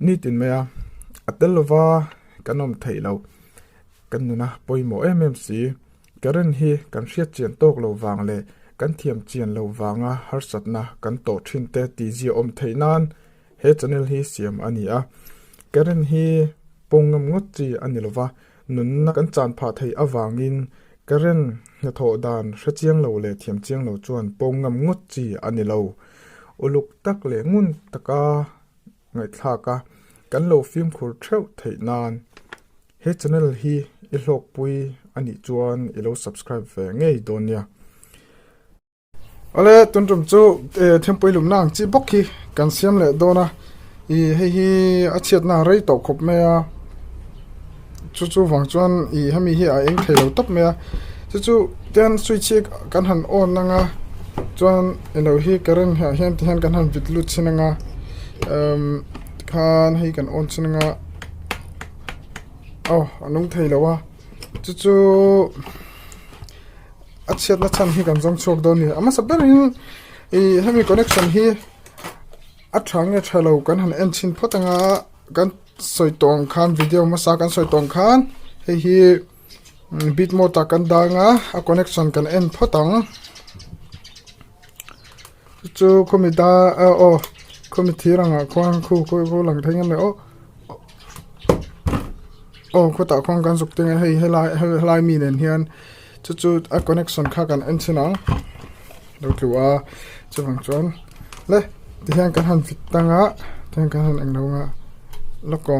ni tin mea atelova kanom thailo kanuna poimo mmc karen hi kan hriat chian tok lo wang le kan thiam chian lo wanga harsatna kan to thin te ti ji om theinan he channel hi siam ani a karen hi pongam ngot chi anilova nunna kan chan pha thei awangin karen na tho dan hrachiang lo le thiam chiang lo chuan pongam ngot chi anilo uluk tak le ngun taka ngai thlaka kan lo film khur theu theinan he channel hi i hlok pui ani chuan i lo subscribe ve ngei donia ale tuntum chu thempoi lum nang chi bok hi kan siam le dona i hi achiat na rei to khop me a chu wang chuan i hami hi a eng thelo top me a chu ten switch kan han on nanga chuan elo hi current ha hian ti han kan han bit lut chinanga khan hi kan on chinanga anung thelo wa chu achiat na chan hi kan jong chok don ni ama saberin i hami connection hi athang e thalo kan han en chin photanga kan soitong khan video ma sa kan soitong khan hi bit mo ta kan danga a connection kan en photang chu komita committee ranga khwang khu lang thainga me ko ta khwang kan suk tenga hei helai mi nen hian chu a connection kha kan en chinang lo tlua chuwang chuan le ti hian kan han fit tanga ten kan han eng longa loko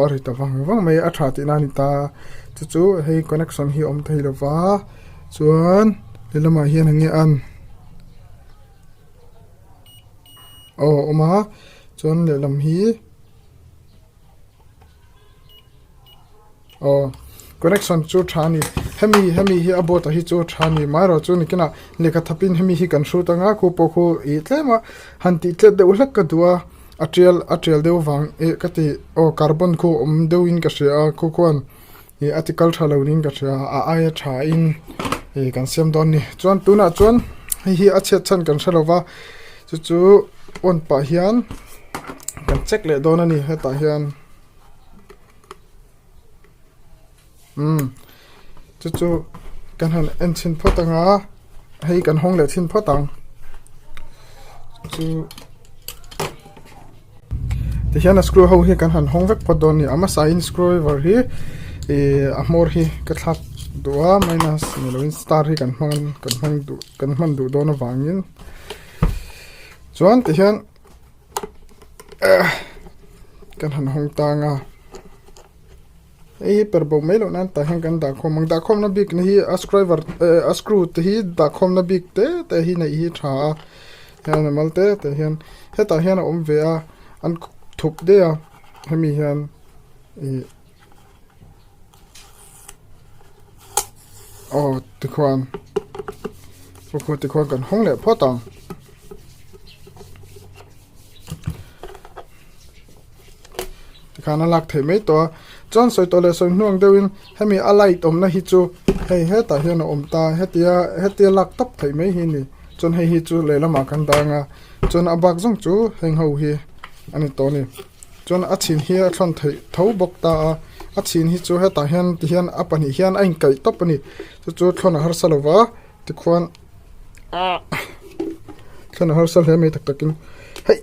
ari ta wang mai a tha ti na ni ta chu hei connection hi om thei lova chuan lelama hian hange an oma chuan lelam hi connection chu thani hemi hi abota hi chu thani maro chu nikina leka thapin hemi hi kan shu tanga ko pokho i tlema hanti tle de ulak ka duwa atrial de wang e kati carbon ko de win ka sia ko kon e article thalonin ka sia a aya tha in e kan sem don ni chuan tuna chuan hi achet chan kan shalowa chu on pa hian kan check le don ani heta hian chu kan han en chin photanga hei kan hong le chin photang chu ti hian screw ho hi kan han hong vek podon ni ama sign screw over hi amor hi ka thlat duwa minus niloin star hi kan man du don awangin chuan ti hian kan han hong tanga ei perbo melo nan ta hang kan da khom na big ni hi a screw te hi da khom na big te hi nei hi tha hian malte te hian heta hian om ve a an thup de a hemi hian ti khwan kan hong le photang ti khana lak thei mai to chon soi tole soi nuang deuin hemi alai tom na hi chu hei heta hian om ta hetia lak top thei mai hi ni chon hei hi chu lelama kan danga chon abak jong chu heng ho hi ani to ni chon achin hi a thon thei tho bok ta achin hi chu heta hian ti hian apani hian ain kai top ani chu thon har salova ti khwan thon har sal he mai tak takin hei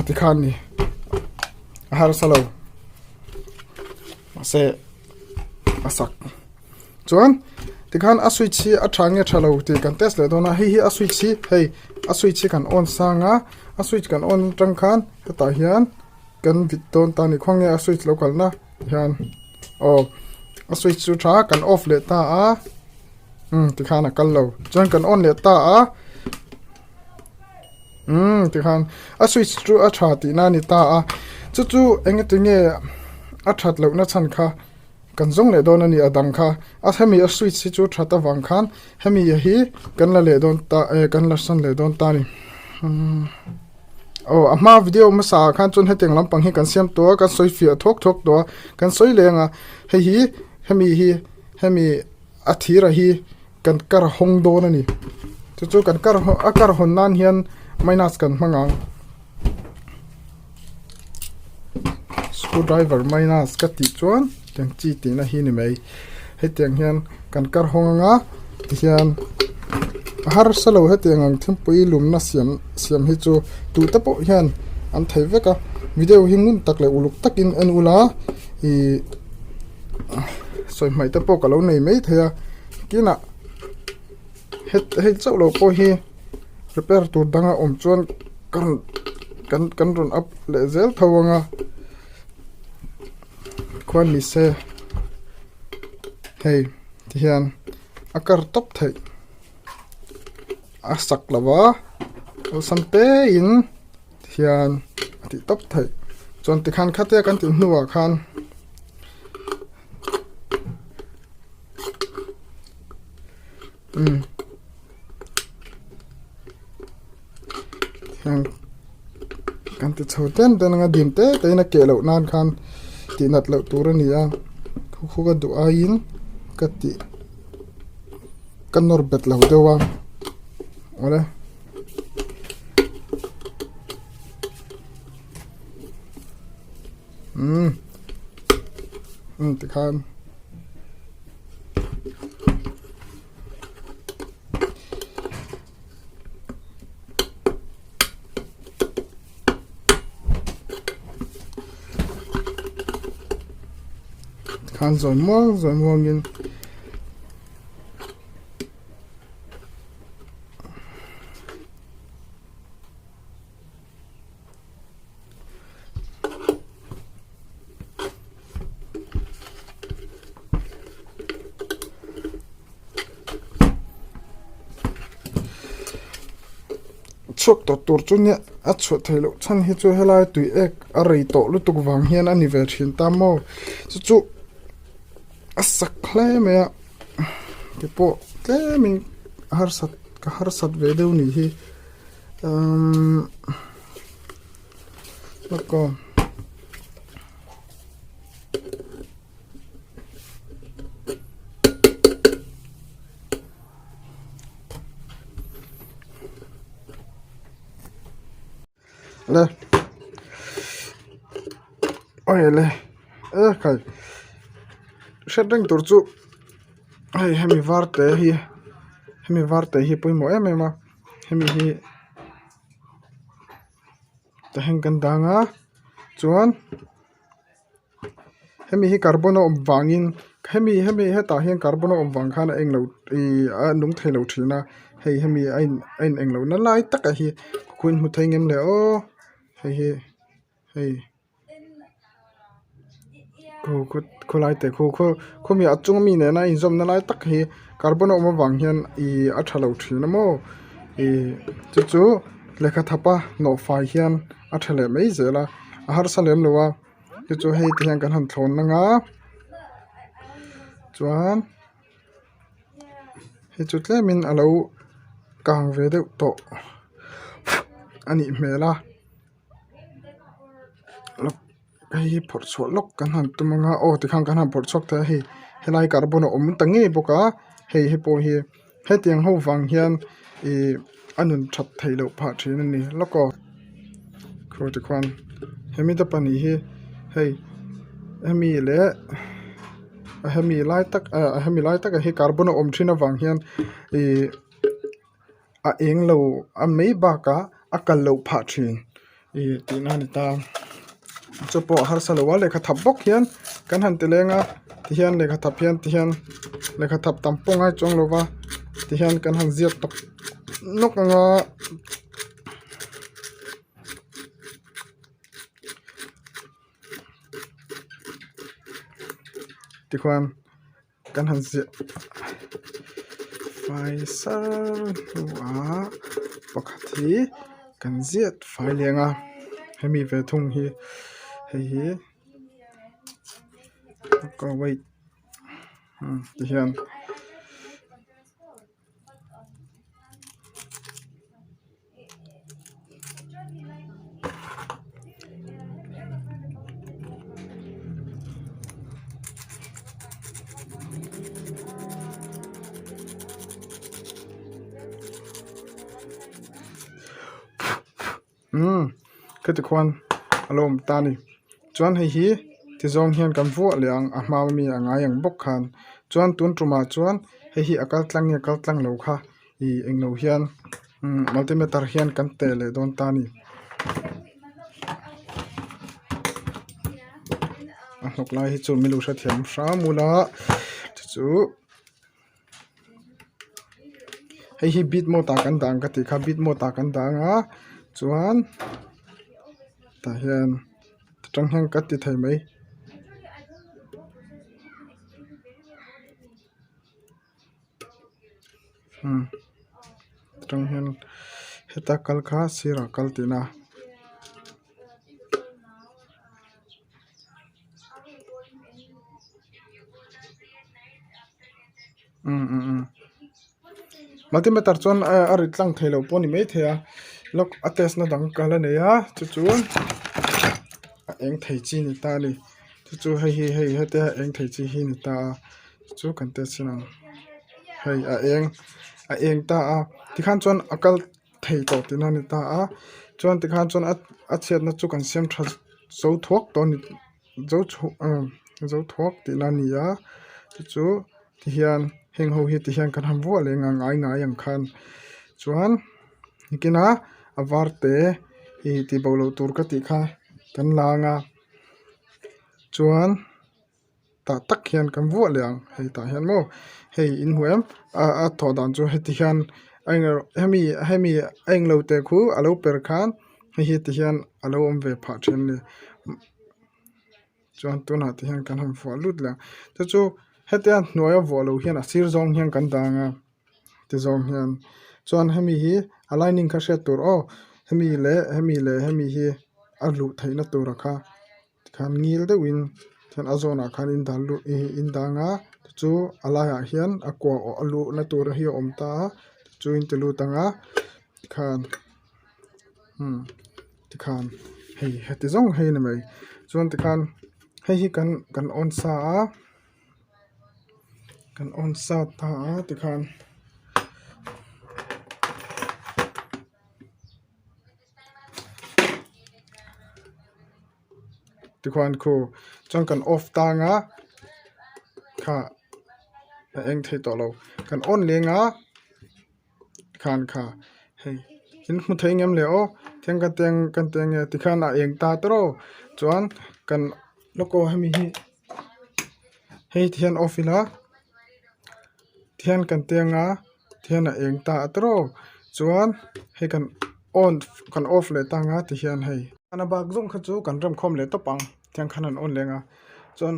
ti khan ni har salo se asak chuan ti khan a switch hi a thange thalo ti kan test le dona hi a switch hi hei a switch kan on sanga a switch kan on tang khan ta hian kan viton ta ni khonge a switch local na hian a switch chu tha kan off le ta a ti khan a kal lo chuan kan on le ta a ti khan a switch chu a tha ti na ni ta a chu engetinge a that lo na chan kha kan zong le don ani adang kha a hemi a switch chu thata wang khan hemi hi kan la le don ta kan la san le don ta ni ama video ma sa khan chun heteng lampang hi kan siam to kan soi fi thok do kan soi lenga hi hemi a thira hi kan kar hong don ani chu kan kar hon nan hian minus kan mangang screwdriver mai na skati chuan tiang chi ti na hi ni mai he tiang hian kan kar honga hian har salo he tiang ang thimpui lumna siam hi chu tu ta po hian an thei veka video hingun takle uluk takin an ula I soi mai ta po kalo nei mai thaya kina he chau lo po hi repair tu danga chuan kan run up le zel thawanga kwan ni se hey hian akar top thai asak lawa samte in hian ti top thai chuan ti khan khate kan ti hnuwa khan kan ti choten den nga dim te na ke lo nan khan ti nat lo tur ni a khu ga du a in ka ti kanor bet lo dewa ole ti khan rồi mua nghìn chuộc tổ tur chu nia a chuột thầy lộ chăn hi chu helai tui ek a rei to lu tuk wang hian ani ve thin ta mo chu asak khle me ke po ke min har sat ve deu ni hi loko le oi le kai shadring tur chu ai hemi varte hi poimo em ema hemi hi ta heng kan danga chuan hemi hi carbono wangin hemi he ta hian carbono wang khan englo a nung thailo thina hei hemi ein englo na lai taka hi kuin mu thengem le o hei ko lai te ko mi achung mi ne na inzom na lai tak hi carbon oma wang hian a thalo thina mo chu lekha thapa no fai hian a thale mai zela a har salem lowa chu hei ti hian kan han thlon na nga chuan he chu tlemin alo kang ve deuh to ani hmela hei phor chhuat lok kan han tumanga ti khang kan han phor chok ta hei helai carbon om tangi boka hei he po hi he tiang ho wang hian anun that thailo pha thin ani loko khoti khan hemi ta pani hi hei hemi le hemi lai tak he carbon om thina wang hian a eng lo a mei ba ka akal lo pha thin tina ni ta chu po har salowa lekha thap bok hian kan han te lenga ti hian lekha thap hian ti hian lekha thap tampongai chong lova ti hian kan han ziat tok nok anga ti khan kan han ziat Faisal wa pakhathi kan ziat fai lenga hemi ve thung hi hei ko wait ti hian cái kwan alom tani chuan hi ti zong hian kan vu liang a hmaw mi anga yang bok khan chuan tun truma chuan hi akal tlang lo kha I englo hian multimeter hian kan te le don ta ni a hnok lai hi chu milu hra thiam hra mula chu hi bit mo ta kan dang ka ti kha bit mo ta kan dang a chuan ta hian tang hang ka ti thai mai tang hian heta kal kha sira kal ti na multimeter chuan a rit tlang thei lo pawh ni mai thei a lok a test na dang kala nei a chu a eng thei chi ni ta ni chu hei hete eng thei chi hi ni ta chu kan te sinang hei a eng ta a ti khan chuan akal thei to ti na ni ta a chuan ti khan chuan a chet na chu kan siam tha zo thuak to ni zo thuak ti na ni a chu ti hian heng ho hi ti hian kan ham vuah le ngai ang khan chuan nikina avarte hi ti bolo tur ka ti kha kan langa chuan ta tak hian kan vuah leang hei ta hian mo hei in huam a tho dan chu heti hian hemi englo te khu alo per khan hi ti hian alo om ve pha then ni chuan tuna ti hian kan ham vuah lut la chu hetian hnuai a vuah lo hian a sir zong hian kan danga ti zong hian chuan hemi hi aligning kha hriat tur hemi hi a luh theina tur kha khan ngil deuhin thian azona khan in danga chu alaiah hian akwa alu na tur hi om ta chu in te lu tanga khan ti khan hei heti zong hei na mai chuan ti khan hei hi kan on sa a kan on sa ta a ti khan ti khan khu chuan kan off ta nga kha eng thei to lo kan on le nga khan kha hei in mu thei ngam le thiang kan teng ti khan a eng ta tro chuan kan loko hemi hi hei thian off ila thian kan tenga thian a eng ta tro chuan hei kan off le ta nga ti hian hei ana bak zung kha chu kan ram khom le to pang thiang khan an on lenga chuan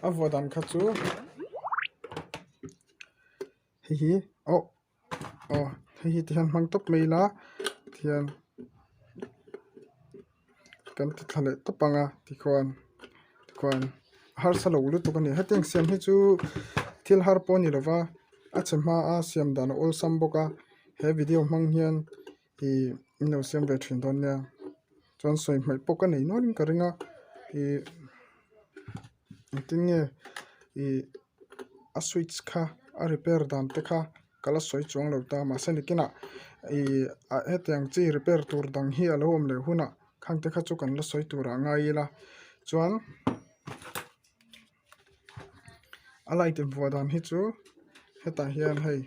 a vodan kha chu hi hei thian mang top meila thian kan ti thale to panga ti khwan har salo lu to kan ni hateng siam hi chu thil har po ni lova a chema a siam dan ol sam boka he video mang hian I no siam ve thin don nia chuan soi mai poka nei no ring ka ringa tin nge a switch kha a repair dan te kha kala soi chuang lo ta ma se nikina a heteng chi repair tur dang hi alo om le huna khang te kha chu kan la soi tura ngai la chuan alai te vodan hi chu heta hian hei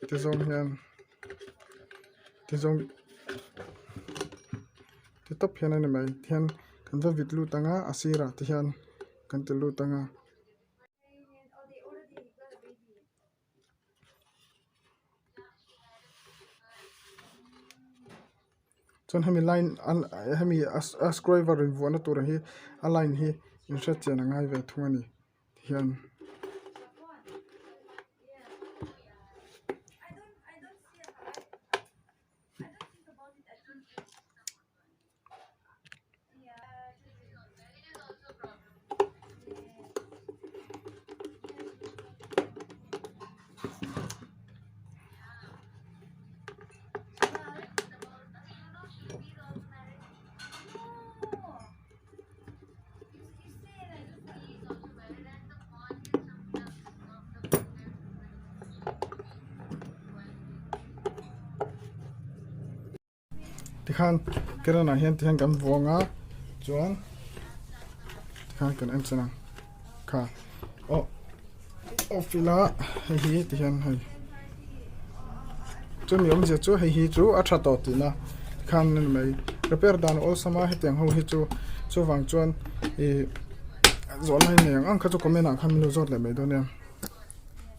ti zong hian ti top hian ani mai thian kan va vit lu tanga asira ti hian kan te lu tanga chuan hemi line hemi a scrover in vona tur hi a line hi in hra chen angai ve thungani hian ti khan kerana hian ti han kan vonga chuan kha kan em chana kha o fila hi ti hian hei chu mi om je chu hei hi chu a tha to ti na khan mai repair dan ol sama heteng ho hi chu wang chuan e zon lai ne ang kha chu comment ang khan mi lo zot le mai do ne